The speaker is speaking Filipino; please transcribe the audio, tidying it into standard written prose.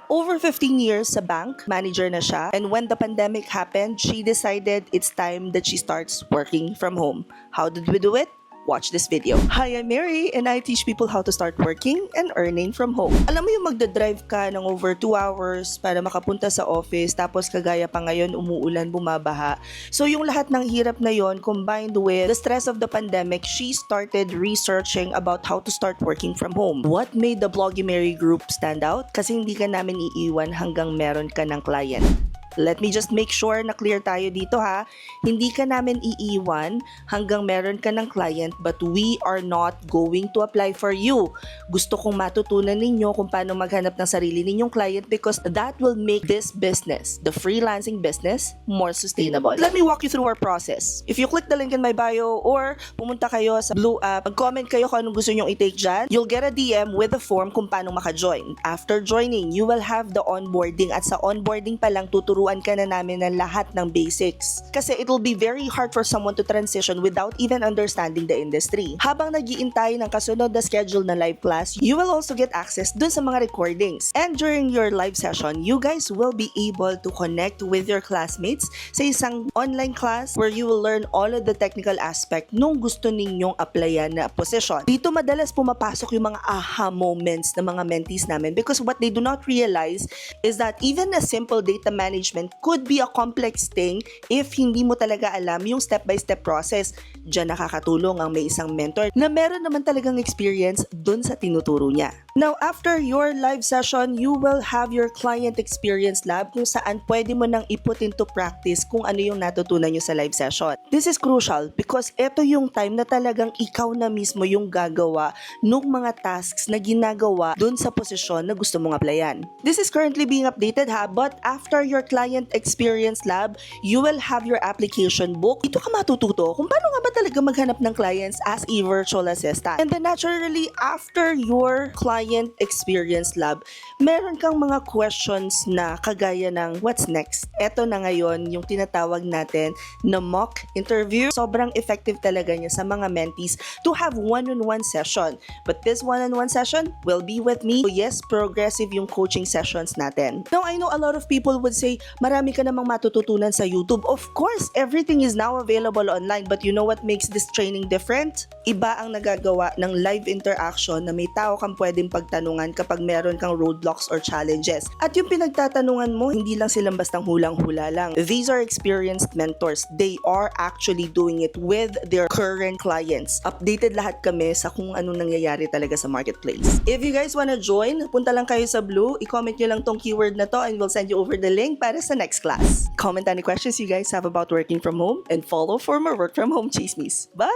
Over 15 years sa bank, manager na siya. And when the pandemic happened, she decided it's time that she starts working from home. How did we do it? Watch this video. Hi, I'm Mary and I teach people how to start working and earning from home. Alam mo yung magdadrive ka ng over 2 hours para makapunta sa office tapos kagaya pa ngayon umuulan, bumabaha. So yung lahat ng hirap na yon combined with the stress of the pandemic, she started researching about how to start working from home. What made the Bloggy Mary group stand out? Kasi hindi ka namin iiwan hanggang meron ka ng client. Let me just make sure na clear tayo dito ha. Hindi ka namin iiwan hanggang meron ka ng client but we are not going to apply for you. Gusto kong matutunan ninyo kung paano maghanap ng sarili ninyong client because that will make this business, the freelancing business, more sustainable. Let me walk you through our process. If you click the link in my bio or pumunta kayo sa Blue app, mag-comment kayo kung anong gusto nyong i-take dyan, you'll get a DM with a form kung paano maka-join. After joining, you will have the onboarding at sa onboarding pa lang tuturuan ka na namin ng lahat ng basics. Kasi it will be very hard for someone to transition without even understanding the industry. Habang nag-iintay ng kasunod na schedule na live class, you will also get access dun sa mga recordings. And during your live session, you guys will be able to connect with your classmates sa isang online class where you will learn all of the technical aspect nung gusto ninyong applyan na position. Dito madalas pumapasok yung mga aha moments ng mga mentees namin because what they do not realize is that even a simple data management could be a complex thing if hindi mo talaga alam yung step-by-step process. Diyan nakakatulong ang may isang mentor na meron naman talagang experience dun sa tinuturo niya. Now, after your live session, you will have your client experience lab kung saan pwede mo nang i-put into practice kung ano yung natutunan nyo sa live session. This is crucial because ito yung time na talagang ikaw na mismo yung gagawa ng mga tasks na ginagawa dun sa posisyon na gusto mong applyan. This is currently being updated ha, but after your client experience lab, you will have your application book. Ito ka matututo kung paano nga ba talaga maghanap ng clients as a virtual assistant. And then naturally, after your client experience lab, meron kang mga questions na kagaya ng what's next. Ito na ngayon yung tinatawag natin na mock interview. Sobrang effective talaga niya sa mga mentees to have one-on-one session. But this one-on-one session will be with me. So yes, progressive yung coaching sessions natin. Now, I know a lot of people would say, marami ka namang matututunan sa YouTube. Of course, everything is now available online. But you know what makes this training different? Iba ang nagagawa ng live interaction na may tao kang pwedeng pagtanungan kapag meron kang roadblocks or challenges. At yung pinagtatanungan mo, hindi lang silang bastang hulang-hula lang. These are experienced mentors. They are actually doing it with their current clients. Updated lahat kami sa kung anong nangyayari talaga sa marketplace. If you guys wanna join, punta lang kayo sa Blue, i-comment nyo lang tong keyword na to and we'll send you over the link para sa next class. Comment any questions you guys have about working from home and follow for more work from home chismes. Bye!